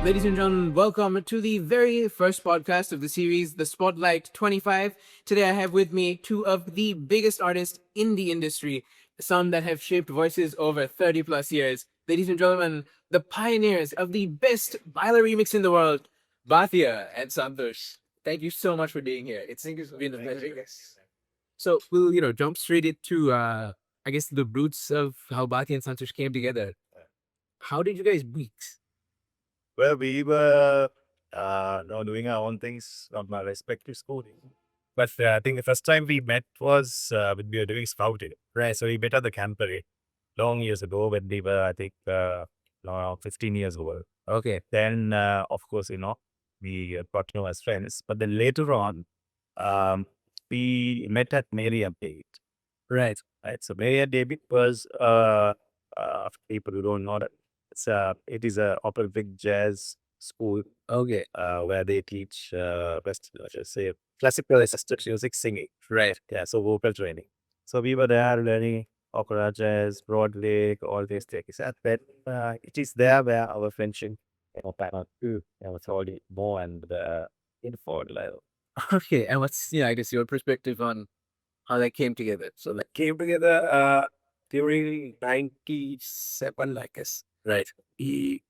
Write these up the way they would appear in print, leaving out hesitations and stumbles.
Ladies and gentlemen, welcome to the very first podcast of the series, The Spotlight 25. Today I have with me two of the biggest artists in the industry, some that have shaped voices over 30 plus years. Ladies and gentlemen, the pioneers of the best Baila remix in the world, Bathiya and Santhush. Thank you so much for being here. It's been a pleasure. So we'll, jump straight into, I guess, the roots of how Bathiya and Santhush came together. How did you guys meet? Well, we were doing our own things on my respective school. But I think the first time we met was when we were doing scouting. Right. So we met at the camp parade long years ago when we were, I think, around 15 years old. Okay. Then, of course, we got to know as friends. But then later on, we met at Mary David. Right. Right. So Mary David was, for people who don't know that, it is a operatic jazz school Okay. where they teach let's say classical assisted music singing. Right. Yeah, so vocal training. So we were there learning opera, jazz, Broadway, all these things. And then it is there where our friendship was already more and info level. Okay. And what's, I guess your perspective on how that came together? So that came together during 97, I guess. Right. We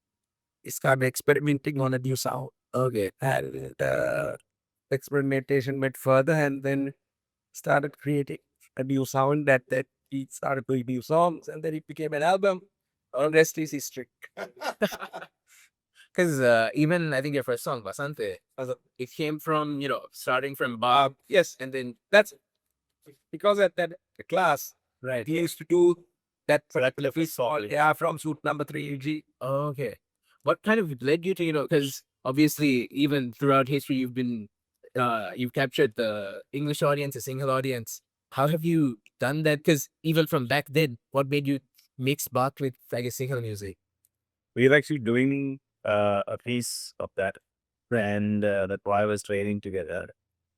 started experimenting on a new sound. Okay. And experimentation went further and then started creating a new sound that we started doing new songs and then it became an album. All rest is history. Because even I think your first song, Basante, it came from, starting from Bob. Yes, And then, that's because at that class, right. he used to do that Particular piece song. yeah, from suit number 3 UG. Okay. What kind of led you to, because obviously even throughout history, you've captured the English audience, the single audience. How have you done that? Because even from back then, what made you mix Bach with, I guess, single music? We were actually doing a piece of that, and that why I was training together.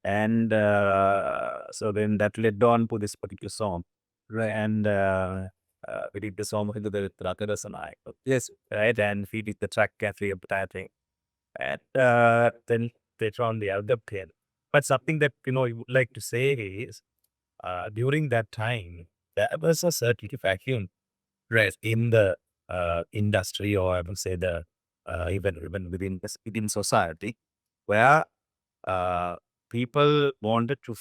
And so then that led on to this particular song. Right. And we did the song into the Rakadas and I. Yes. Right. And we did the track Catherine entire thing. And then later on the album came. But something that, you would like to say is during that time, there was a certain vacuum Right. in the industry, or I would say the even within society, where people wanted to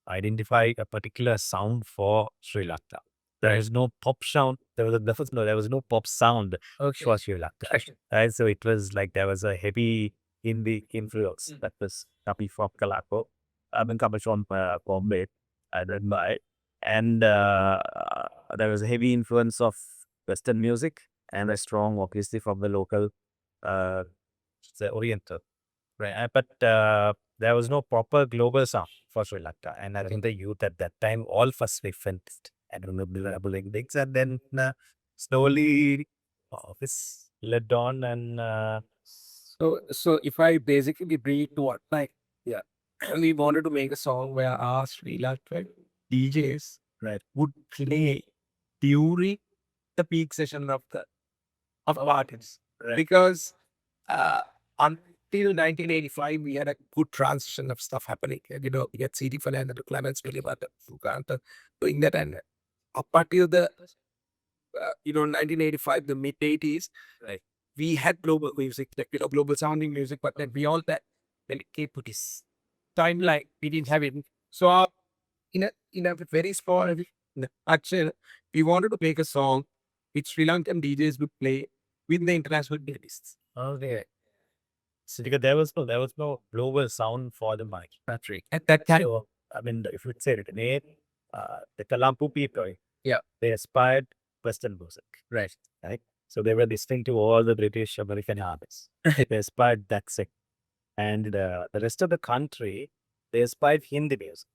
identify a particular sound for Sri Lanka. There is no pop sound. There was no pop sound Okay. for Sri Lanka. Right? So it was like there was a heavy Hindi influence that was coming from Colombo, coming from Bombay, and Mumbai, and there was a heavy influence of Western music and a strong, obviously, from the local, the Oriental. Right. But there was no proper global sound for Sri Lanka. And I think the youth at that time, all first we felt and remembering things. And then slowly this led on. And So if I basically bring it to what, like, yeah, we wanted to make a song where our Sri Lankan DJs right. would play during the peak session of artists, Right. because until 1985 we had a good transition of stuff happening. And, we had CD Fernando to Clements, William Fuganta doing that, and up until the 1985, the mid 80s, Right. we had global music, like, global sounding music, but then beyond that, when it came to this timeline, we didn't have it. So in a very small action, we wanted to make a song which Sri Lankan DJs would play with the international playlists. Okay. So because there was no global sound for the mic. Patrick. At that time, So, I mean, if you say it, the Kalampu people, Yeah. they aspired Western music. Right. So they were listening to all the British American artists. They aspired that thing. And the rest of the country, they aspired Hindi music.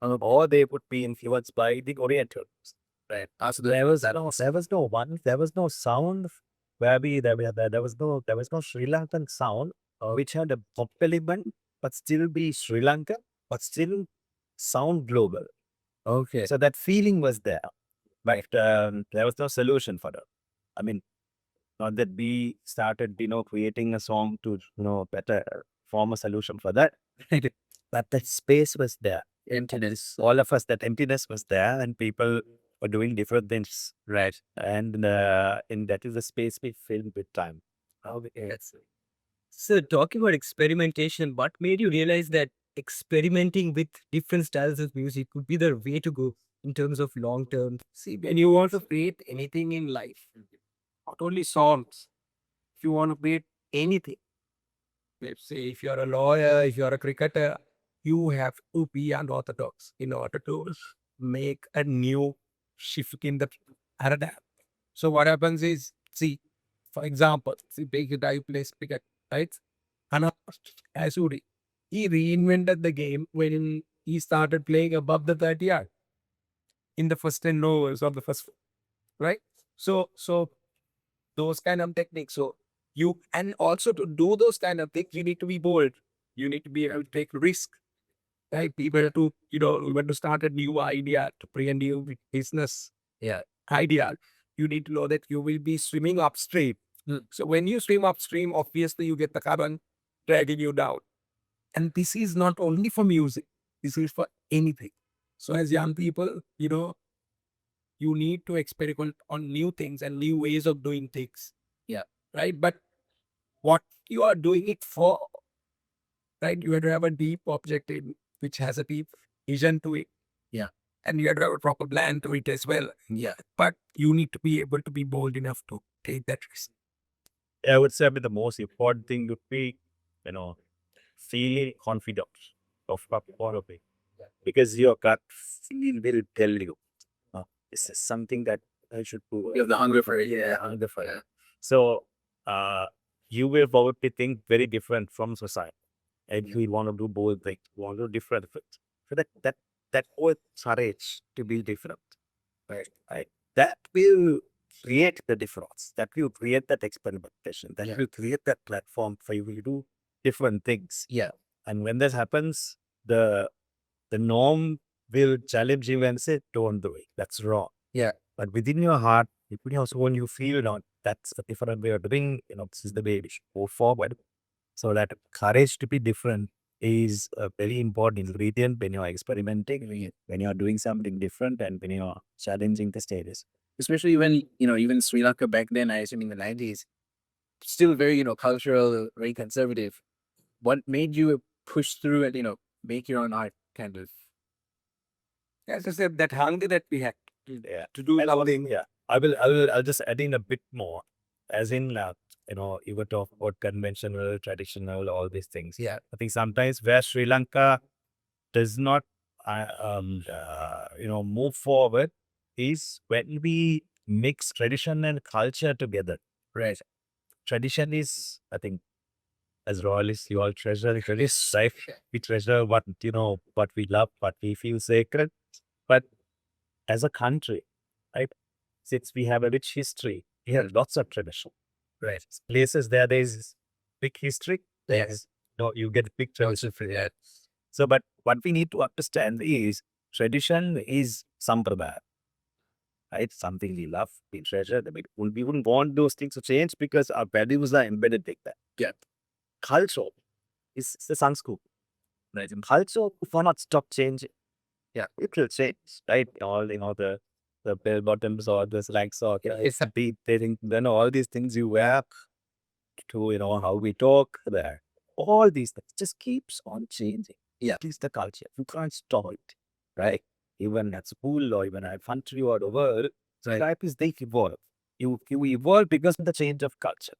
Or they would be influenced by the Oriental music. Right. So there was no sound where there was no Sri Lankan sound which had a pop element but still be Sri Lanka but still sound global. Okay. So that feeling was there, but there was no solution for that. I mean, Not that we started, creating a song to, better form a solution for that. But that space was there. Emptiness. All of us, that emptiness was there, and people were doing different things. Right. And that is the space we filled with time. Yes. So, talking about experimentation, what made you realize that experimenting with different styles of music could be the way to go in terms of long term? See, when you want to create anything in life, not only songs, if you want to create anything, let's say if you're a lawyer, if you're a cricketer, you have to be unorthodox in order to make a new shift in the paradigm. So what happens is, see, for example, see, big guy who plays cricket, right? Hana Asuri, he reinvented the game when he started playing above the 30 yard in the first 10 overs of the first, right? So those kind of techniques. So you, and also to do those kind of things, you need to be bold. You need to be able to take risk. Right? People to, when to start a new idea, to bring a new business idea, you need to know that you will be swimming upstream. So when you swim upstream, obviously you get the current dragging you down. And this is not only for music, this is for anything. So as young people, you need to experiment on new things and new ways of doing things. Yeah. Right. But what you are doing it for, right? You have to have a deep objective which has a deep vision to it. Yeah. And you have to have a proper plan to it as well. Yeah. But you need to be able to be bold enough to take that risk. I would say the most important thing would be, feeling confident of what of it. Because your gut feel will tell you, this is something that I should do. You have the hunger for it. Yeah. Hunger for it. So, you will probably think very different from society. And we want to do both things, want to do different things. So that whole courage to be different, right? That will create the difference. That will create that experimentation. That will create that platform for you to do different things. Yeah. And when this happens, the norm will challenge you and say, "Don't do it. That's wrong." Yeah. But within your heart, within your soul, you feel, that's a different way of doing. This is the way we should go forward. So that courage to be different is a very important ingredient when you're experimenting, when you're doing something different, and when you're challenging the status. Especially when, even Sri Lanka back then, I assume in the 90s, still very, cultural, very conservative. What made you push through and, make your own art kind of? As I said, that hunger that we had Yeah. to do And something. yeah, I'll just add in a bit more, as in, you were talking about conventional, traditional, all these things. Yeah. I think sometimes where Sri Lanka does not, move forward is when we mix tradition and culture together. Right. Tradition is, I think, as royalists, you all treasure tradition, right? We treasure what we love, what we feel sacred. But as a country, right, since we have a rich history, we have lots of tradition. Right. Places there is big history. Yes. You get big tradition for that. So, but what we need to understand is tradition is sampradaya, right? Something we love, we treasure. We wouldn't want those things to change because our values are embedded like that. Yeah. Culture is the sanskrit, right? And culture will not stop changing. Yeah. It will change, right? All the bell bottoms or the slacks or It's a beat, they think, all these things you wear to, how we talk there. All these things just keeps on changing. Yeah. It is the culture. You can't stop it, right? Even at school or even at country or the world, type is they evolve. You evolve because of the change of culture,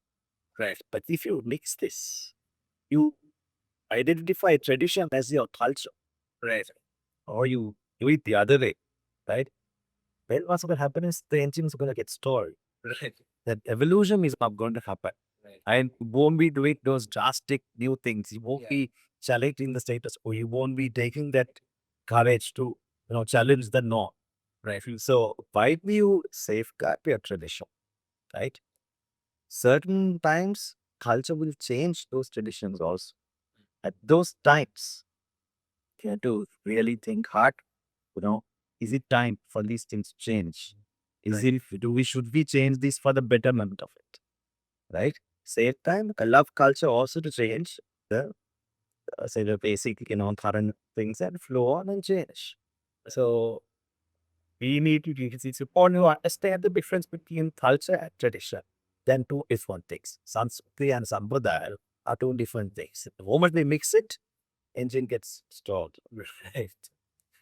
right? But if you mix this, you identify tradition as your culture, right? Or you do it the other way, right? Well, what's going to happen is the engines are going to get stalled. Right. That evolution is not going to happen. Right. And you won't be doing those drastic new things. You won't be challenging the status quo. You won't be taking that courage to challenge the norm. Right. So why do you safeguard your tradition? Right. Certain times culture will change those traditions also. At those times, you have to really think hard, is it time for these things to change? Should we change this for the betterment of it? right? Same time, I love culture also to change the say the basic, current things and flow on and change. So we need to, it's important to understand the difference between culture and tradition. Then two different things. Sanskriti and Sampradaya are two different things. The moment we mix it, engine gets stalled. Right.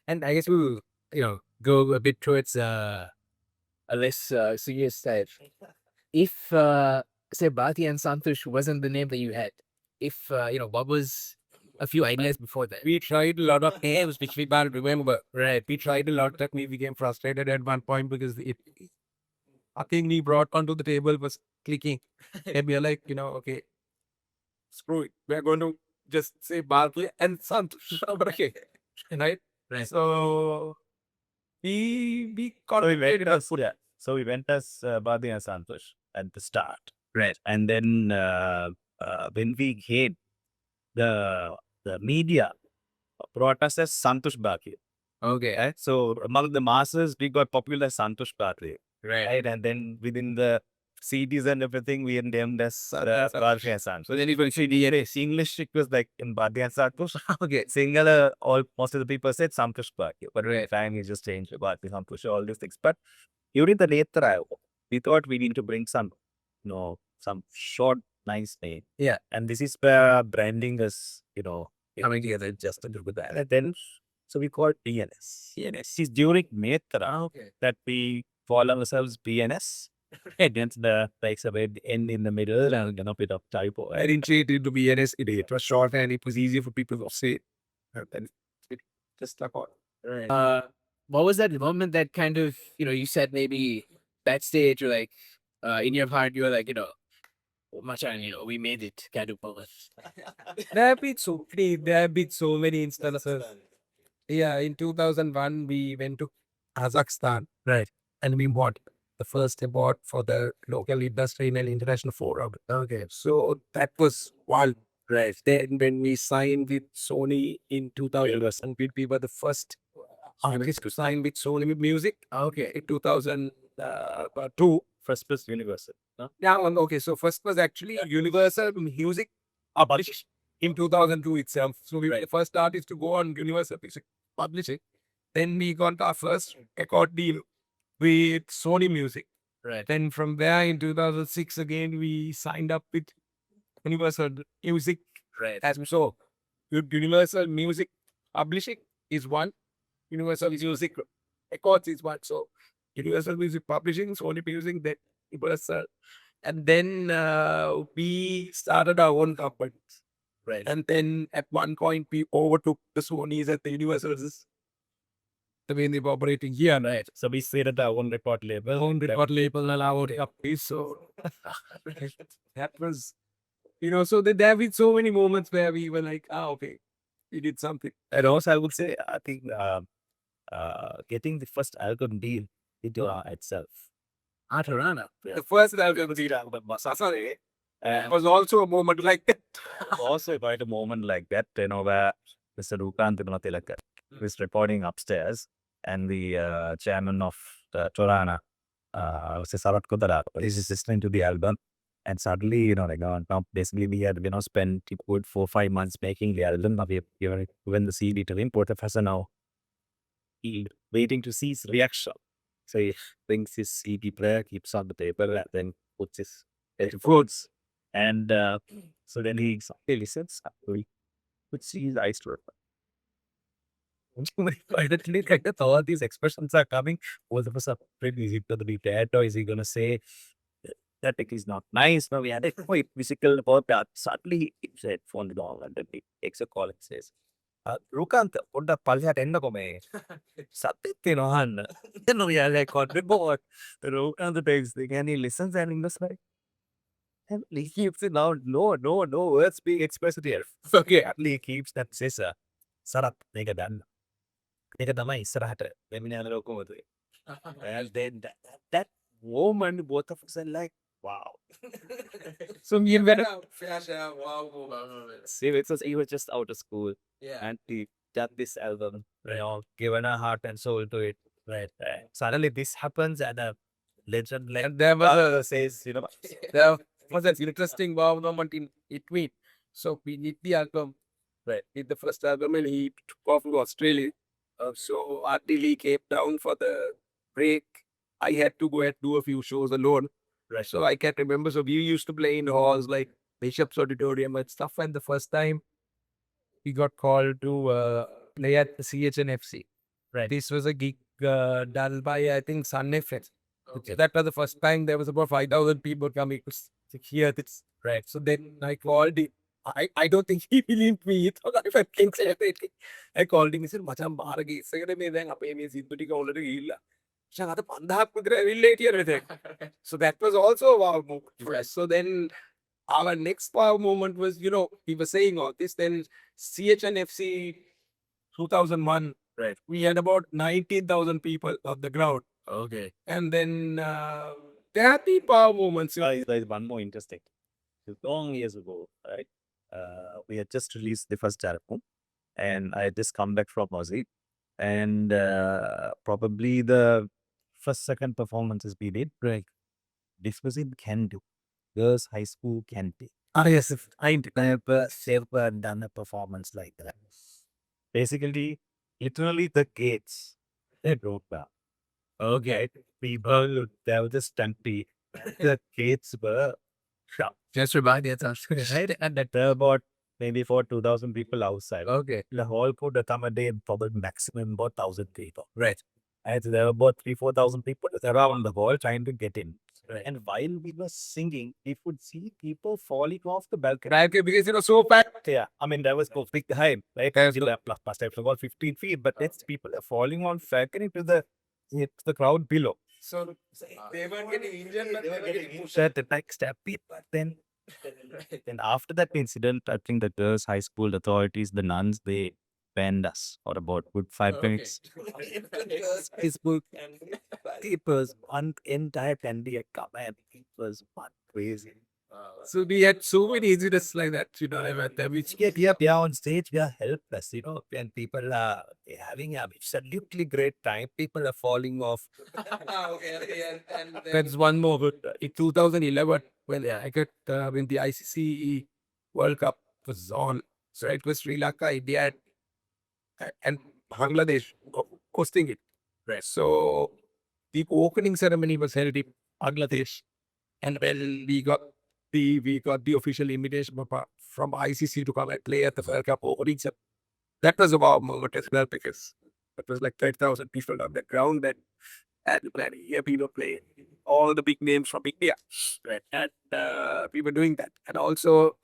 And I guess we'll, go a bit towards A less serious side. If say Bathiya Santhush wasn't the name that you had, if what was a few ideas before that? we tried a lot of names which we can't remember. Right. We tried a lot that we became frustrated at one point because nothing we brought onto the table was clicking. And we are like, okay, screw it. We're going to just say Bathiya and Santhush. Okay. Right? Right. So we So we went concentrated as, so we went as Badi and Santosh at the start. Right. And then when we came, the media brought us as Santosh Baki. Okay. Right? So among the masses, we got popular as Santosh Baki. Right. And then within the CDs and everything, we named as Badi and Santosh. So then eventually DNS. English, it was like in Badi and Santosh. Okay. Singular, all most of the people said Santosh Baki. But Right. at the time, we just changed Badi Santosh, all these things. But during the late trial, we thought we need to bring some, some short, nice name. Yeah. And this is where branding is, Coming together just to do with that. And then, so we called DNS. DNS is during Netra Okay. that we call ourselves BNS. And then the like away the end in the middle and bit of typo. I didn't change it to be NS. It was short and it was easier for people to say. And then it just stuck on. Right. What was that moment that kind of you said maybe backstage or like in your heart you were like "Oh, Machan, we made it kind of moment." There have been so many instances. Yeah, in 2001, we went to Kazakhstan. Right. And we bought the first award for the local industry in an international forum. Okay. So that was one. Right. Then when we signed with Sony in 2000, we were the first artist to sign with Sony Music. Okay. In 2002. First plus Universal. No? Yeah, okay. So first was actually Universal Music published in 2002 itself. So we were the first artist to go on Universal Music Publishing. Then we got our first record deal with Sony Music. Right. Then from there in 2006 again we signed up with Universal Music. Right. As so, Universal Music Publishing is one. Universal Music Records is one. So Universal Music Publishing, Sony Music, then Universal. And then we started our own company. Right. And then at one point we overtook the Sonys and the Universals. The way they were operating here, right? So we created our own record label. Own record label and our company. So that was, so there have been so many moments where we were like, okay, we did something. And also, I would say, I think getting the first album deal into itself. Atarana. The first album was Sasare. Was also a moment like that. Also, quite a moment like that, where Mr. Rukant Tilaka was reporting upstairs, and the chairman of Torana, Sarat Kodara, is listening to the album. And suddenly, now basically we had, spent a good 4-5 months making the album. Now we have given the CD to him. Professor now waiting to see his reaction. So he brings his CD player, keeps on the table, and then puts his headphones. And so then he listens. We could see his eyes to all these expressions are coming. Both of us are pretty easy to be dead, or is he going to say that it is not nice? No, we had a quite physical about that. Suddenly, he said, phone down, and then he takes a call and says, Rukant, put the palha tenda kome. Satitinohan. Then we are like on report. Rukant takes the thing and he listens and he goes like, and he keeps it now. No words being expressed here. Okay, at least he keeps that says, Sarat, nigga done. Nigga damai, Sarat, and then that moment, both of us are like, wow. So me and Vera, See, it was, he was just out of school. Yeah. And he done this album, given a heart and soul to it. Right. Suddenly this happens and a legend like there was says, the was an interesting wow moment in between. So we did the album, right? Did the first album and he took off to Australia. So until he came down for the break, I had to go and do a few shows alone. Right. So I can't remember. So we used to play in halls like Bishop's Auditorium and stuff. And the first time we got called to play at the CHNFC. Right. This was a gig done by, I think, Sun FM. Okay. That was the first time there was about 5,000 people coming to hear this. Right. So then I called him. I don't think he believed me. He thought I was king celebrating. I called him. He said, "Macam baara ge isagare me then ape me sindu tika already illa." Shang ata 5000 kudra relate here. So that was also a wow moment for us. So then our next wow moment was, we were saying all this. Then CHNFC 2001. Right. We had about 19,000 people on the ground. Okay. And then there have been power moments. There's one more interesting. Long years ago, right? We had just released the first album, and I had just come back from Aussie, and probably the second performances we did, right? This was in Kandu, girls' high school Kandu. Yes, I never done a performance like that. Basically, literally the gates they broke down. Okay, people there was just empty. The gates were shut. Just remind me, right? And that there were about maybe for 2,000 people outside. Okay. The hall could accommodate probably maximum about 1,000 people. Right. And there were about 3,000-4,000 people around the hall trying to get in. Right. And while we were singing, we could see people falling off the balcony. right, because so packed. Yeah, I mean, that was big height, right? Plus, I forgot 15 feet, but that's people are falling on balcony to the crowd below. So they weren't getting injured, but they were getting pushed. That like step it, but then after that incident, I think the girls' high school authorities, the nuns, they banned us for about good 5 minutes. Facebook and it was one entire 10-day comment. It was one crazy. So we had so many incidents like that, which We are on stage, we are helpless, and people are having a absolutely great time. People are falling off. That's one more. But in 2011, when when the ICC World Cup was on, so it was Sri Lanka, India, and Bangladesh hosting it. Right. So the opening ceremony was held in Bangladesh, and when we got the official invitation from ICC to come and play at the World Cup opening ceremony. That was a wow moment as well, because it was like 30,000 people on the ground that had to hear people play all the big names from India. Right. And we were doing that. And also,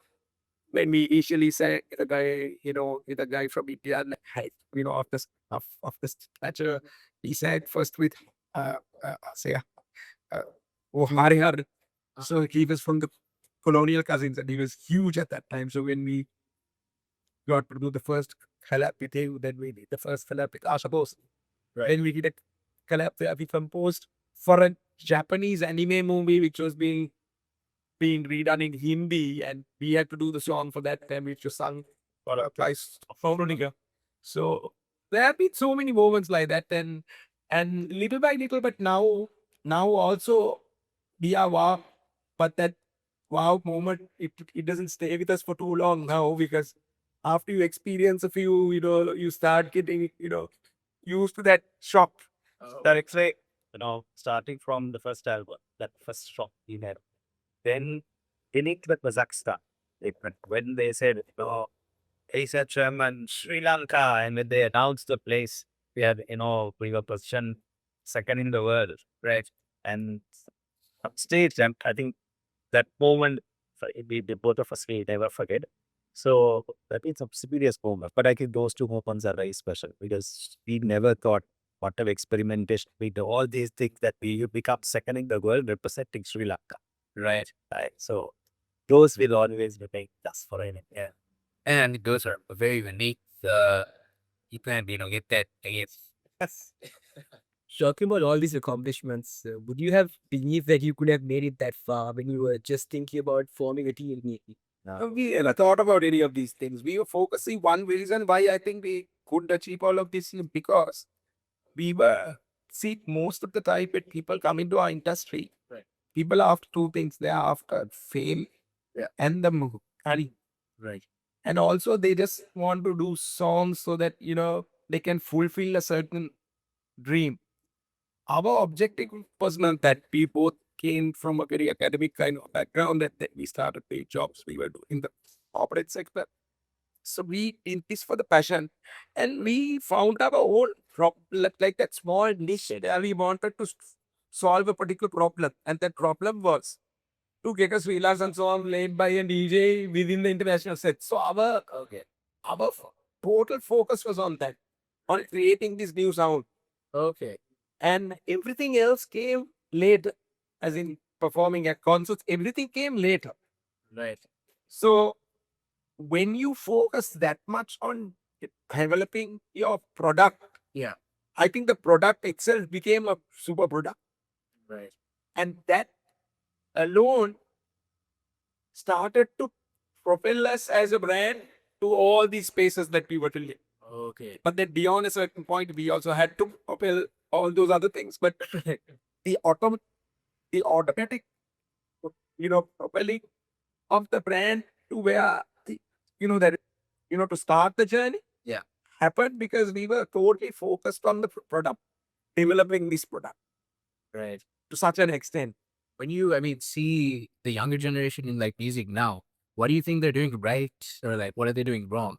when we initially sang with a guy from India, of the stature, he sang first with Harihar. So he was from the colonial cousins, and he was huge at that time. So when we got to do the first collab with him, then we did the first collab with Ashabos. Right. Then we did a collab where we composed for a Japanese anime movie which was being redone in Hindi, and we had to do the song for that time, which was sung for a price of Fauronica. So there have been so many moments like that, and little by little, but now also we are wow, but that wow moment, it doesn't stay with us for too long now, because after you experience a few, you start getting, used to that shock. Directly, starting from the first album, that first shock we had. Then in it with Kazakhstan, when they said, Asia German, Sri Lanka, and when they announced the place, we had, we were positioned second in the world, right? And upstage, and I think that moment, both of us, we never forget. So that is a serious moment. But I think those two moments are very special, because we never thought whatever experimentation we do, all these things that we become second in the world representing Sri Lanka. Right. So those will always remain just for anything. Yeah. And those are very unique. You can, get that again. Yes. Talking about all these accomplishments, would you have believed that you could have made it that far when you were just thinking about forming a team? We never thought about any of these things. We were focusing. One reason why I think we couldn't achieve all of this is because we were, most of the time when people come into our industry, Right. People are after two things. They are after fame and the money. Right. And also they just want to do songs so that, they can fulfill a certain dream. Our objective was not that. We both came from a very academic kind of background, and then we started paid jobs. We were doing the corporate sector. So we did this for the passion, and we found our own problem, like that small niche that we wanted to solve a particular problem. And that problem was to get a Sri Lankan song played by a DJ within the international set. So our total focus was on that, on creating this new sound. Okay. And everything else came later, as in performing at concerts, everything came later. Right. So when you focus that much on developing your product, Yeah. I think the product itself became a super product. Right. And that alone started to propel us as a brand to all these spaces that we were to live. Okay. But then beyond a certain point, we also had to propel all those other things. But the automatic, propelling of the brand to where to start the journey. Yeah. Happened because we were totally focused on the product, developing this product Right. to such an extent. When you, see the younger generation in like music now, what do you think they're doing right, or like what are they doing wrong?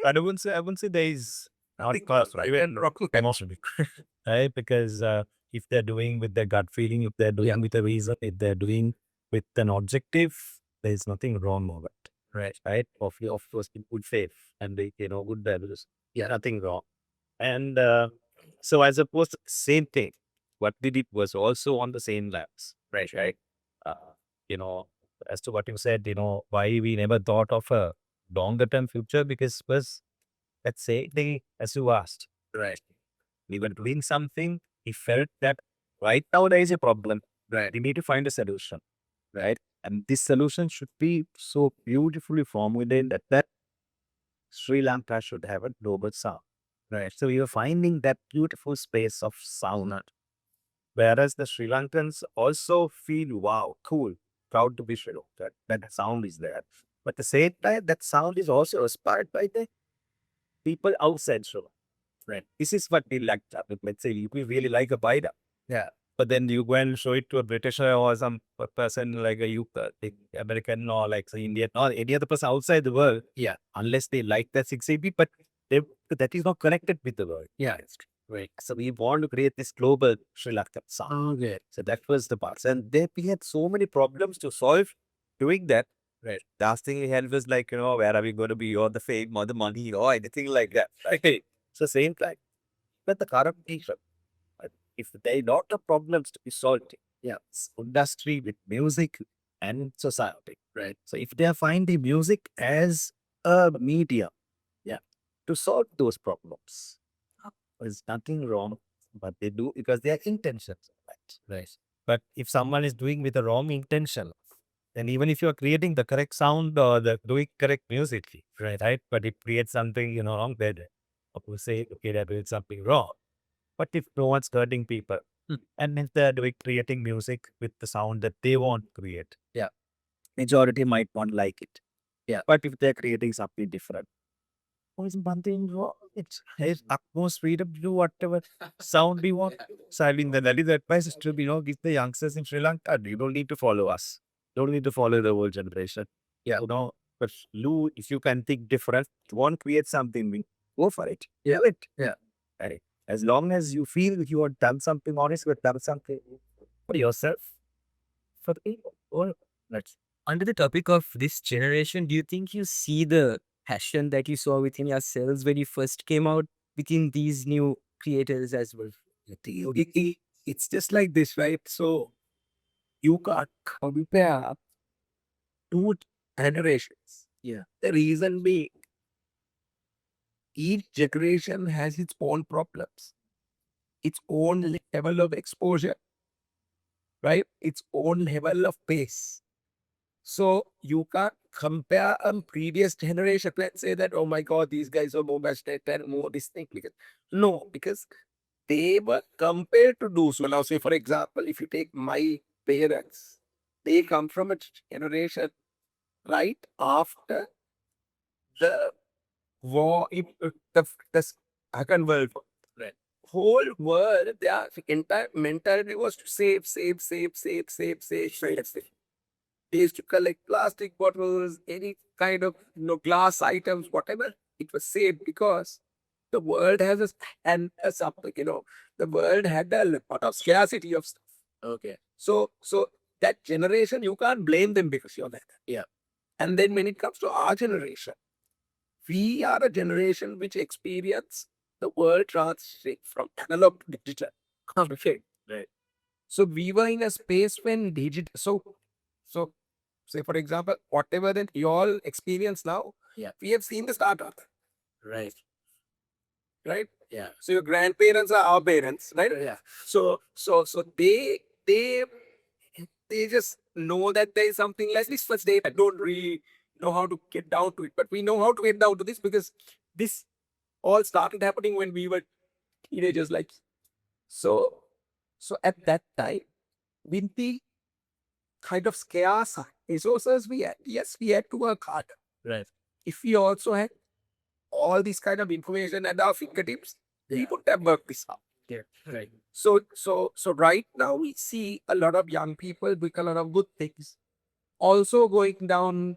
I wouldn't say there is not think cost, right right? and wrong. Emotionally, right? Because if they're doing with their gut feeling, if they're doing with a reason, if they're doing with an objective, there's nothing wrong with it. Right? Of course, in good faith and good values. Yeah, nothing wrong. And so I suppose same thing. What we did was also on the same lines. Right. Uh, you know, as to what you said, why we never thought of a longer term future, because was, let's say, as you asked, Right. we were doing something, he felt that right now there is a problem. Right. We need to find a solution. Right. And this solution should be so beautifully formulated that Sri Lanka should have a global sound. Right. So we were finding that beautiful space of sound. Whereas the Sri Lankans also feel, wow, cool, proud to be Sri Lankan. That sound is there. But at the same time, that sound is also inspired by the people outside Sri Lanka. Right. This is what we like. Let's say we really like a Baila. Yeah. But then you go and show it to a Britisher or some person like a American or like say Indian or any other person outside the world. Yeah. Unless they like that 6AB, but that is not connected with the world. Yeah. It's right. So we want to create this global Sri Lankan sound. Okay. So that was the part. And there we had so many problems to solve doing that. Right. Last thing we had was like, where are we going to be, or the fame or the money or anything like that. Right. So same time. But the current issue, if there are lot of problems to be solved, it's industry with music and society. Right. So if they are finding music as a medium, to solve those problems, there's nothing wrong, but they do because their intentions are right. Right. But if someone is doing with the wrong intention, then even if you are creating the correct sound or the doing correct music, right, but it creates something wrong, then people say, okay, they're doing something wrong. But if no one's hurting people, and if they're creating music with the sound that they want to create, majority might not like it. But if they're creating something different, is nothing wrong. It's his utmost freedom to do whatever sound we want. So I mean, that is the advice is to give the youngsters in Sri Lanka. You don't need to follow us. Don't need to follow the old generation. But if you can think different, you want to create something, go for it. Do it. Right. As long as you feel you have done something honest, you have done something for yourself, for the people. Or let's Under the topic of this generation, do you think you see the passion that you saw within yourselves when you first came out within these new creators as well? It's just like this, right? So you can't compare two generations. Yeah. The reason being, each generation has its own problems, its own level of exposure, right? Its own level of pace. So you can't compare a previous generation and say that, oh my God, these guys are more passionate and more this thing. No, because they were compared to do so. Now, say, for example, if you take my parents, they come from a generation right after the war, the Second World War. Right. Whole world, their entire mentality was to save, save, save, save, save, save, save, save. They used to collect plastic bottles, any kind of glass items, whatever. It was saved because the world has something, the world had a lot of scarcity of stuff. Okay. So that generation, you can't blame them because you're that. Yeah. And then when it comes to our generation, we are a generation which experience the world transitioning from analog to digital. Okay. Right. So we were in a space when digital. So say for example, whatever that you all experience now, Yeah. we have seen the start of, Right. right? Yeah. So your grandparents are our parents, right? Yeah. So they just know that there is something like this, but they don't really know how to get down to it. But we know how to get down to this because this all started happening when we were teenagers. Like so at that time, with the kind of scarce resources we had, yes, we had to work hard. Right. If we also had all this kind of information at our fingertips, we Yeah. would have worked this out. Yeah. Right. So right now we see a lot of young people with a lot of good things also going down,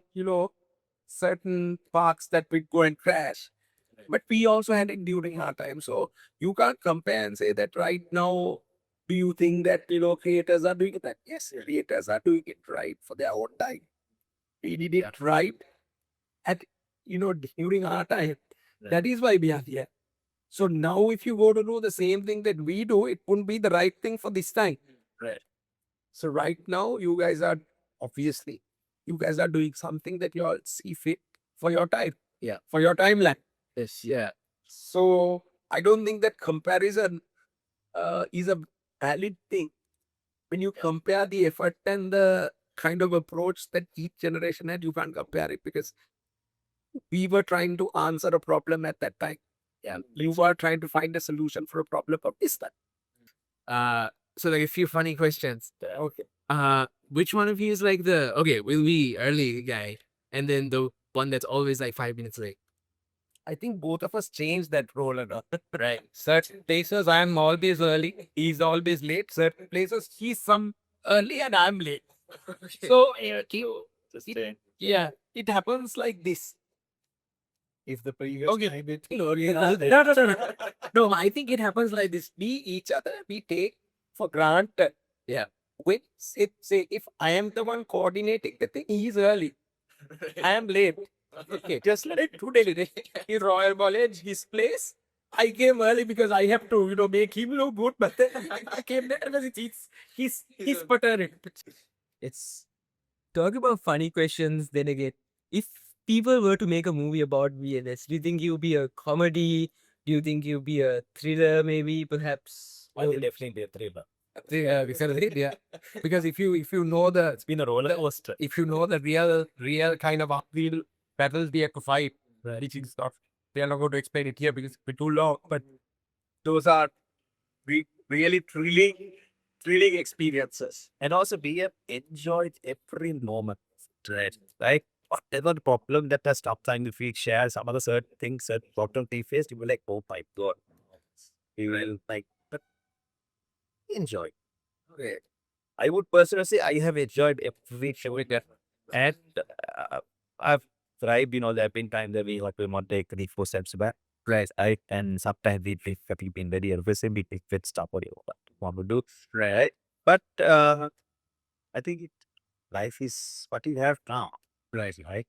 certain parks that would go and crash. Right. But we also had it during our time. So you can't compare and say that right now, do you think that, creators are doing that? Yes, creators are doing it right for their own time. We did it right at, during our time. Right. That is why we are here. So now if you go to do the same thing that we do, it wouldn't be the right thing for this time. Right. So right now, you guys are doing something that you all see fit for your time. Yeah. For your timeline. Yes. Yeah. So I don't think that comparison is a valid thing. When you compare the effort and the kind of approach that each generation had, you can't compare it because we were trying to answer a problem at that time. Yeah. You were trying to find a solution for a problem of this time. So like a few funny questions. Okay. Which one of you is like we'll be early guy, and then the one that's always like 5 minutes late? I think both of us changed that role a lot. Right. Certain places I am always early, he's always late. Certain places he's some early and I'm late. So it happens like this. If the previous time it no, I think it happens like this. We each other we take for granted. Yeah. When say if I am the one coordinating the thing, he's early. I am late. Okay, just like today, in Royal College, his place. I came early because I have to, make him look good, but then I came there because it's his paternity. It's talk about funny questions. Then again, if people were to make a movie about VNS, do you think it would be a comedy? Do you think it would be a thriller? Maybe, perhaps. I will definitely be a thriller. Yeah, because if you know It's been a roller coaster. if you know the real kind of uphill battles we have to fight, which is not, we are not going to explain it here because it's too long, but those are really thrilling experiences. And also, we have enjoyed every moment. Right. Like, whatever the problem that has sometimes if we share some other certain things, certain problems we faced, you will like, oh my God. We will like, but enjoy. Okay. I would personally say I have enjoyed every show. And I've thrived, there have been times that we want to take 3-4 steps back. Right. And sometimes we've been very aggressive, we take fit stuff what you want to do. Right. But I think life is what you have now. Right. Right?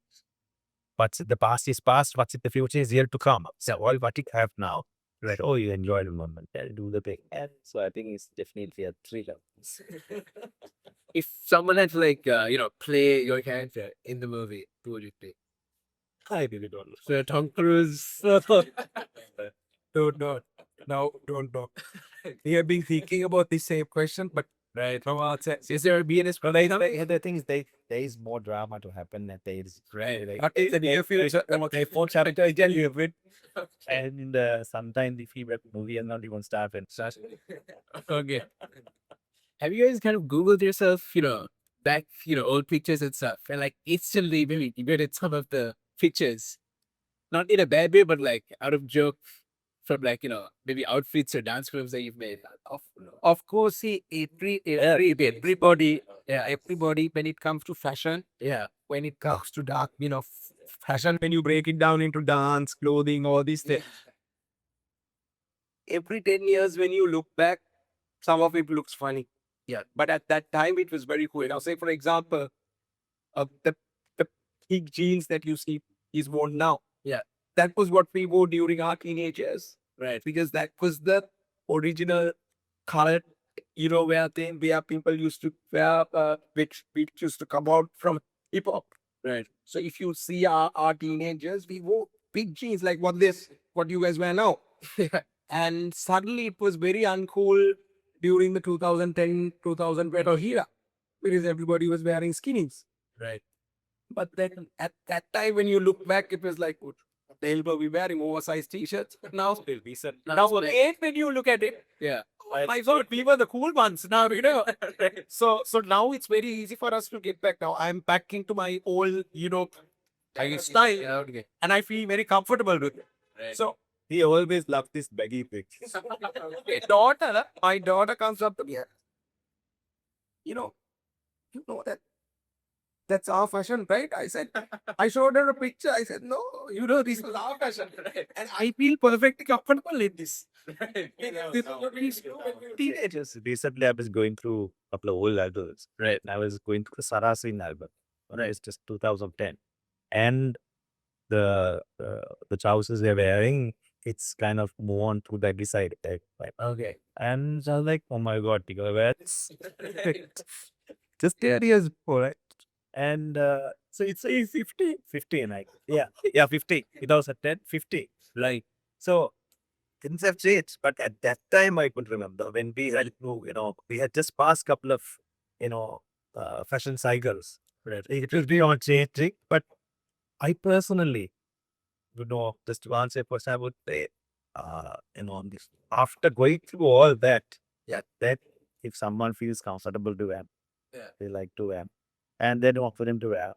What's the past is past, what's in the future is yet to come. So all what you have now. Right. Oh, you enjoy the moment and do the big. And so I think it's definitely a thriller. If someone had to play your character in the movie, who would you play? I really don't know. So Tom Cruise. Don't know. We have been thinking about this same question, but Right. From outside. Is there a BNS? But the thing is, there is more drama to happen that there is Right. Not in the near future. They won't tell you a bit. and sometimes the feedback movie is not even started. Okay. Have you guys kind of Googled yourself, back, old pictures and stuff, and like instantly maybe edited some of the pictures, not in a bad way, but like out of joke from like, maybe outfits or dance films that you've made. Of course, see, everybody, everybody, when it comes to fashion, Yeah. when it comes to dark, fashion, when you break it down into dance, clothing, all these things, every 10 years, when you look back, some of it looks funny. Yeah. But at that time, it was very cool. Now, say, for example, the big jeans that you see is worn now. Yeah. That was what we wore during our teenagers. Right. Because that was the original color, where people used to wear, which used to come out from hip hop. Right. So if you see our teenagers, we wore big jeans like what you guys wear now. And suddenly it was very uncool during the 2010, 2012 era because everybody was wearing skinnies. Right. But then at that time, when you look back, it was like, what the hell were we wearing? Oversized t-shirts. Now, now again, when you look at it, Yeah. I thought we were the cool ones now, So now it's very easy for us to get back. Now I'm back into my old, style, Yeah. Okay. and I feel very comfortable with it. Right. So He always loved this baggy pictures. my daughter comes up to me, you know that that's our fashion, right? I showed her a picture. I said, no, this is our fashion. And I feel perfectly comfortable in this. Teenagers. Recently, I was going through a couple of old albums. Right. And I was going through the Saracen album. Right. It's just 2010. And the trousers they're wearing, it's kind of more on to the side. Right? Okay. And I was like, oh my God, you gotta wear this. Just 10 years before, right? And so it's 50, 15, like, yeah, 50. It was at 10, 50. Like, so things have changed. But at that time, I could remember when we had, we had just passed couple of, fashion cycles. Right? It will be on changing. But I personally, just to answer first, I would say, this, after going through all that, that if someone feels comfortable to wear, they like to wear, and they don't for them to wear,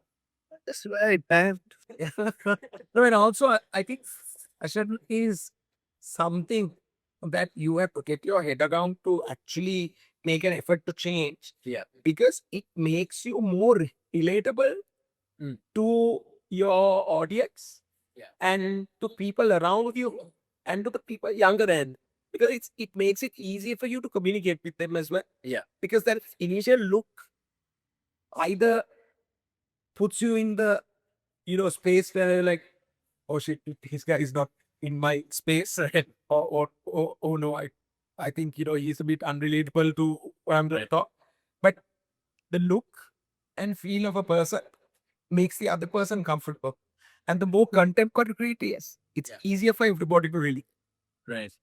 that's right, man. No, and also I think fashion is something that you have to get your head around to actually make an effort to change. Yeah. Because it makes you more relatable to your audience and to people around you and to the people younger than. Because it makes it easier for you to communicate with them as well. Yeah. Because that initial look either puts you in the space where you're like, oh shit, this guy is not in my space, or oh no, I think he's a bit unrelatable to what I'm going to talk. But the look and feel of a person makes the other person comfortable, and the more contemporary it is, it's easier for everybody to really. Right.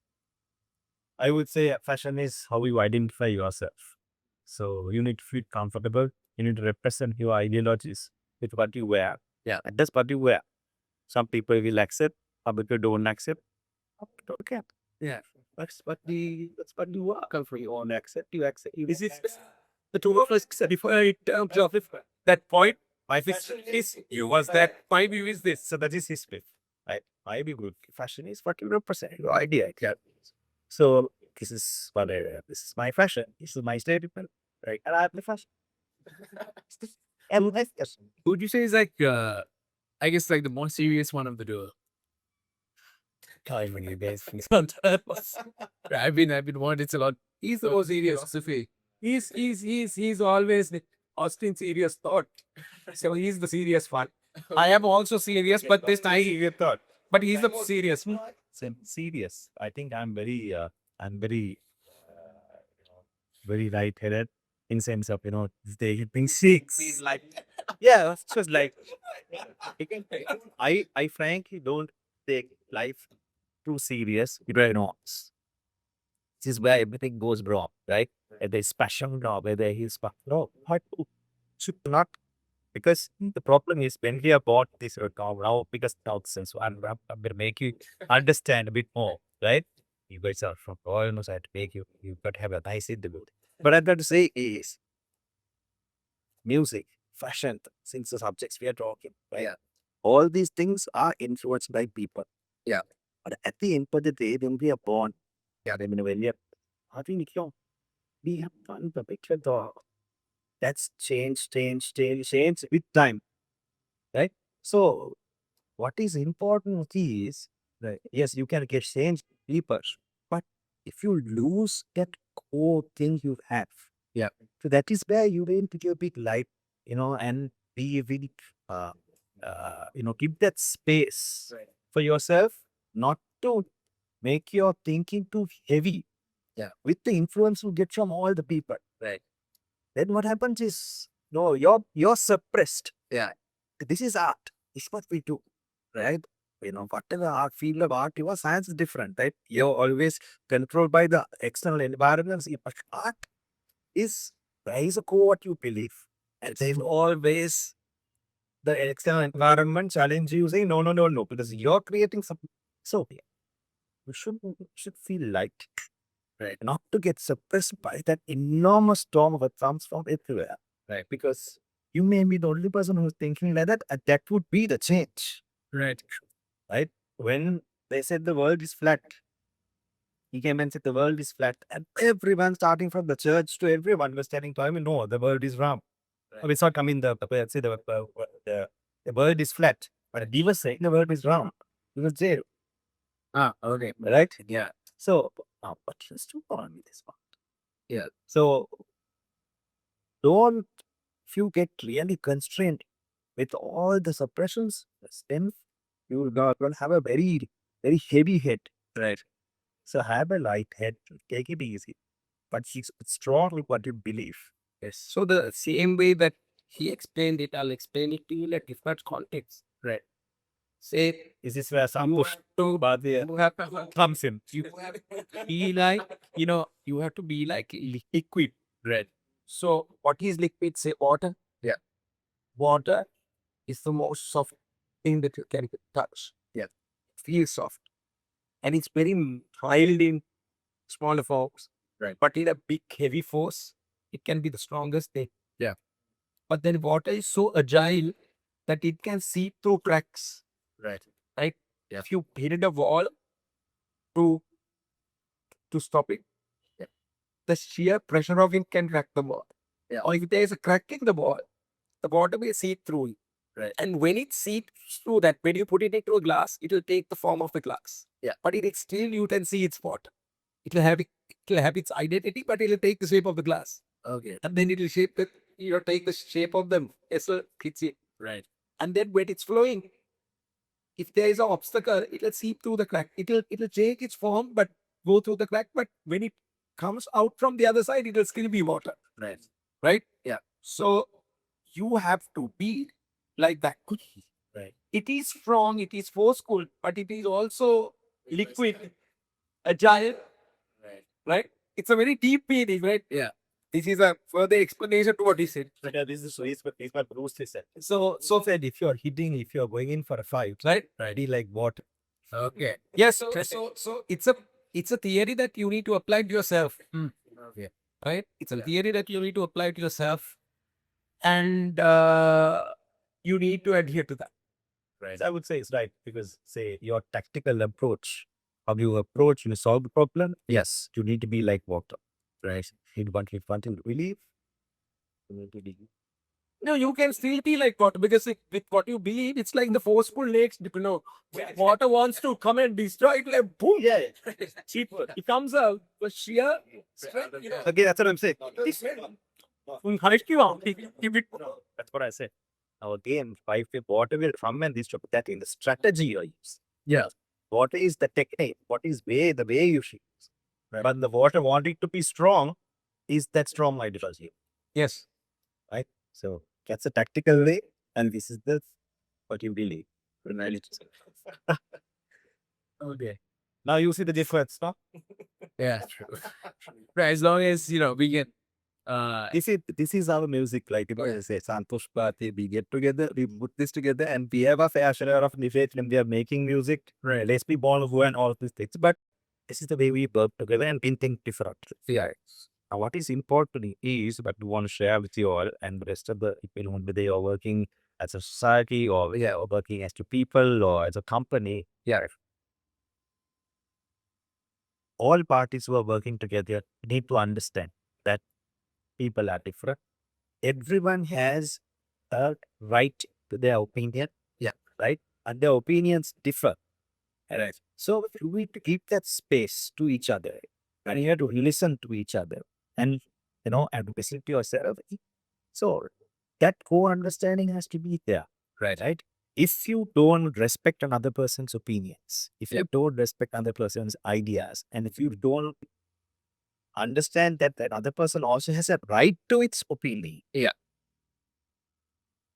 I would say fashion is how you identify yourself. So you need to feel comfortable. You need to represent your ideologies with what you wear. Yeah. And that's what you wear. Some people will accept, some people don't accept. Okay. Yeah. That's what you are. Comfort. You won't accept, you accept. This is the two of us different terms of that point. My vision is you was that. My view is this. So that is his myth. Right? My view, fashion is what you represent, your idea. Yeah. So this is what I wear. This is my fashion. This is my statement. Right? And I have the fashion. Who would you say is like, I guess like the more serious one of the duo? When you guys I've been wanting it a lot. he's the most serious. Philosophy. He's always Austin's serious thought. So he's the serious one. I am also serious, but this time thought. but he's the serious. Same serious. I think I'm very, very light-headed in sense of, taking six. Yeah, it's just like, I frankly don't take life too serious. This is where everything goes wrong, right? Whether it's passion or whether he's no, what should not, because the problem is when we are bought this now because nonsense. So I'm going to make you understand a bit more, right? You guys are from Royal, so I have to make you got to have a nice interview. But I've got to say is music, fashion, since the subjects we are talking, right? Yeah. All these things are influenced by people. Yeah. But at the end of the day, when we are born, yeah, when we are, we have done the picture dog. That's changed with time, right? So what is important is that yes, you can get changed people, but if you lose that core thing you have, Yeah. so that is where you will into your big life, and be really, keep that space for yourself, not to make your thinking too heavy. Yeah. With the influence you get from all the people. Right. Then what happens is, no, you're suppressed. Yeah. This is art. It's what we do, right? Whatever art, field of art, your science is different, right? You're always controlled by the external environments. But art is, there is a core what you believe. And there's always the external environment challenge you, say, no, because you're creating something. So you should feel light, right? Not to get suppressed by that enormous storm that comes from everywhere, right? Because you may be the only person who's thinking like that, and that would be the change, Right. right? When they said the world is flat, he came and said the world is flat, and everyone, starting from the church to everyone, was telling to him, no, the world is round. Right. Oh, it's not coming. Say the world is flat, but he was saying the world is round. He was there, Okay. right? Yeah. So, but you still on with this one. Yeah. So, don't, if you get really constrained with all the suppressions, then you will have a very, very heavy head. Right. So have a light head, take it easy, but it's strong with what you believe. Yes. So the same way that he explained it, I'll explain it to you in a different context. Right. Say Is this where Santhush to Bathiya you have to comes in? you have to be like, you have to be like liquid. Right. So what is liquid? Say water. Yeah. Water is the most soft thing that you can touch. Yeah. Feels soft. And it's very mild in smaller forms. Right. But in a big heavy force, it can be the strongest thing. Yeah. But then water is so agile that it can see through cracks. Right. Right? Yeah. If you hit a wall to stop it, Yeah. the sheer pressure of it can crack the wall. Yeah. Or if there is a crack in the wall, the water will seep through it. Right. And when it seeps through that, when you put it into a glass, it will take the form of the glass. Yeah. But it is still, you can see its water. It will have its identity, but it will take the shape of the glass. Okay. And then it will take the shape of the vessel hits it. Right. And then when it's flowing, if there is an obstacle, it will seep through the crack. It will change its form, but go through the crack. But when it comes out from the other side, it will still be water. Right. Right? Yeah. So you have to be like that. Right. It is strong, it is forceful, but it is also liquid, agile, right? It's a very deep meaning, right? Yeah. This is a further explanation to what he said. This is what Bruce said. So said if you're going in for a fight, Right? be like water. Okay. Yes. So it's a theory that you need to apply to yourself. Okay. Right? It's a theory that you need to apply to yourself. And you need to adhere to that. Right. So I would say it's right because say your tactical approach, how you approach, you solve the problem. Yes, you need to be like water. Right. You want to believe. You need to be. No, you can still be like water because with what you believe, it's like the forceful lakes. When water wants to come and destroy it, like boom. Yeah. It comes out with sheer strength. Okay, that's what I'm saying. This That's what I said. Now again, water will come and this that in the strategy you use. Yeah. Water is the technique. What is the way you should use. Right. But the water wanting to be strong is that strong ideology. Yes. Right? So that's a tactical way, and this is what you believe. Okay. Now you see the difference, no? Yeah, true. Right, as long as we get This is our music, like I say, Santhush Party, we get together, we put this together, and we have a fair share of debate when we are making music. Right. Let's be born who and all these things. But this is the way we work together and we think differently. yeah. Now, what is important is what we want to share with you all and the rest of the people, whether they are working as a society or or working as two people or as a company. Yeah. All parties who are working together need to understand that people are different. Everyone has a right to their opinion. Yeah. Right. And their opinions differ. Right. So we need to give that space to each other. And you have to listen to each other and and listen to yourself. So that co-understanding has to be there. Right. If you don't respect another person's opinions, if you don't respect another person's ideas, and if you don't understand that that other person also has a right to its opinion,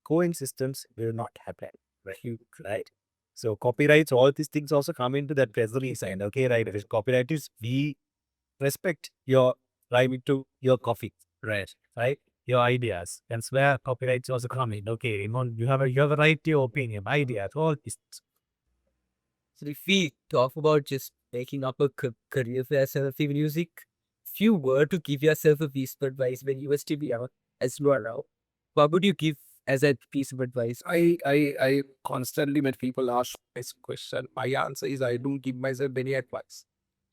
coexistence will not happen. Right. So copyrights, all these things also come into that treasury side. Okay, right. If it's copyright is we respect your right to your coffee. Right. Your ideas. That's where copyrights also come in. Okay, you have a right to your opinion, ideas, all these. So if we talk about just making up a career for yourself in music, if you were to give yourself a piece of advice when you were still young, as you are now, what would you give as a piece of advice? I constantly, when people ask this question, my answer is I don't give myself any advice.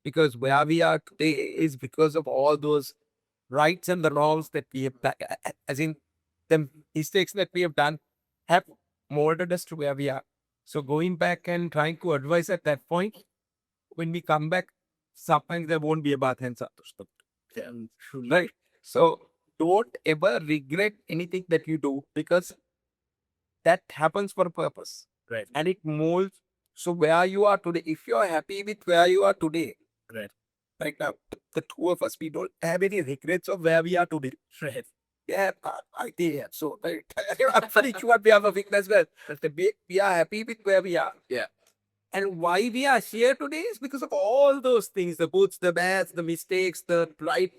Because where we are today is because of all those rights and the wrongs that we have done, as in the mistakes that we have done have molded us to where we are. So going back and trying to advise at that point, when we come back, sometimes there won't be a Bathiya Santhush. Right. So don't ever regret anything that you do, because that happens for a purpose. Right. And it molds. So where you are today, if you are happy with where you are today, right now, the two of us, we don't have any regrets of where we are today. Right. Yeah, I did. So I'm pretty sure we have a weakness as well. But we are happy with where we are. Yeah. And why we are here today is because of all those things, the goods, the bads, the mistakes, the right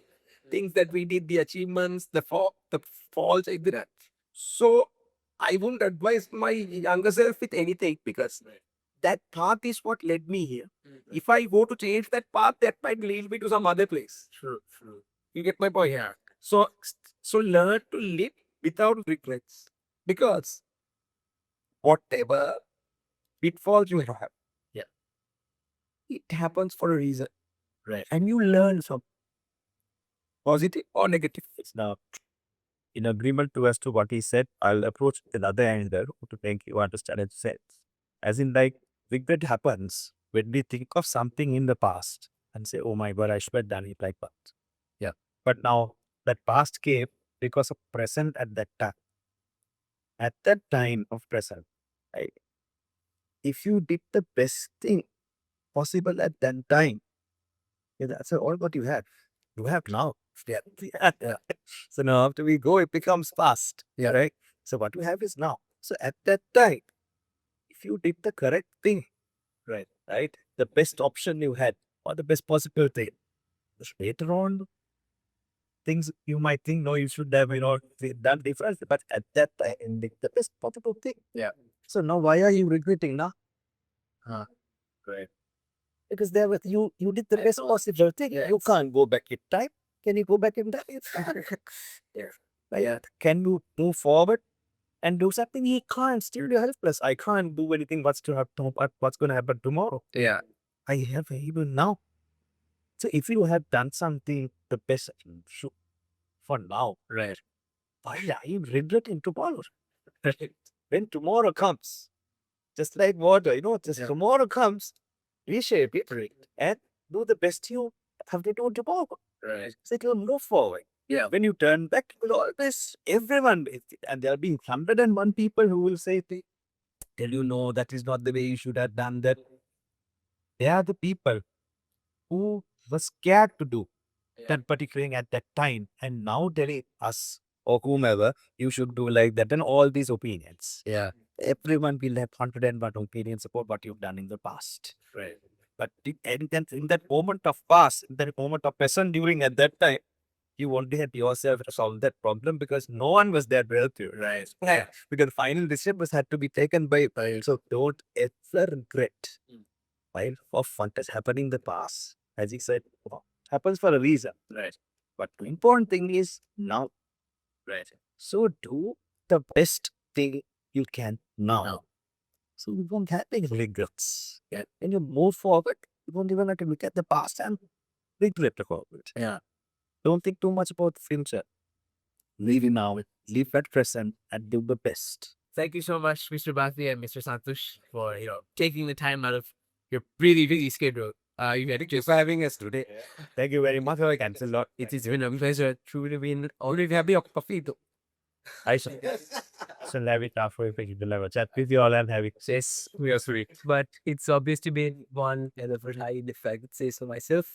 things that we did, the achievements, the faults I did. So I wouldn't advise my younger self with anything, because that path is what led me here. If I go to change that path, that might lead me to some other place. True. You get my point here. So learn to live without regrets, because whatever pitfalls you have, it happens for a reason. Right. And you learn some positive or negative. It's now in agreement to as to what he said. I'll approach another angle to make you understand its sense. As in, like, regret happens when we think of something in the past and say, "Oh my God, I should have done it like that." Yeah. But now that past came because of present at that time. At that time of present, right? If you did the best thing possible at that time, that's all what you have. You have now. Yeah. So now after we go, it becomes past. Yeah. Right. So what you have is now. So at that time, if you did the correct thing, right, the best option you had or the best possible thing, later on, things you might think, no, you should have, done different. But at that time, the best possible thing. Yeah. So now why are you regretting now? Right. Because there was you did the best possible thing. Yes. You can't go back in time. Can you go back in time? Yeah. Right? Can you move forward and do something? He can't. Still, you're helpless. I can't do anything. What's going to happen tomorrow? Yeah. I have even now. So if you have done something the best for now, Right. why are you regretting tomorrow? When tomorrow comes, just like water, just Yeah. tomorrow comes, reshape it and do the best you have to do tomorrow. Right. So it will move forward. Yeah. When you turn back, you will always, everyone, and there'll be 101 people who will say, tell you, no, that is not the way you should have done that. They are the people who were scared to do that particular thing at that time. And now telling us or whomever, you should do like that, and all these opinions. Yeah. Everyone will have 101 opinions about what you've done in the past. Right. But in that moment of past, in that moment of passion during at that time, you only had yourself to solve that problem because no one was there to help you. Right. Yeah. Because the final decision was had to be taken by so don't ever regret while of what has happened in the past. As he said, happens for a reason. Right. But the important thing is now. Right. So do the best thing you can now. Now. So you won't have any regrets. Yeah. When you move forward, you won't even have to look at the past and regret about it. Yeah. Don't think too much about the future. Live in now, live at present, and do the best. Thank you so much, Mr. Bathiya and Mr. Santhush, for taking the time out of your really busy schedule. You had just for having us today. Thank you very much. I cancel lot. it is been a pleasure. Truly been Already have your coffee though. I shall have it after we will have a chat with you all and have it. yes, we are sweet. But it's obviously been one hell of a ride, if I could say so myself.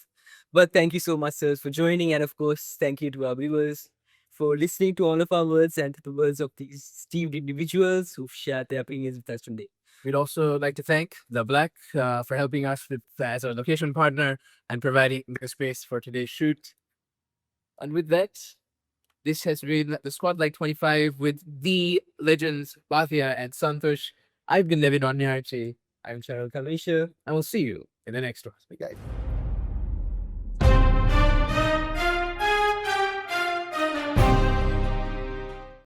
But thank you so much, sirs, for joining. And of course, thank you to our viewers for listening to all of our words and to the words of these esteemed individuals who've shared their opinions with us today. We'd also like to thank The Black for helping us with as our location partner and providing the space for today's shoot. And with that, this has been the Spotlight 25 with the legends Bathia and Santhush. I've been Levin Onyarchi. I'm Cheryl Kalisha, and we'll see you in the next one. Bye, guys.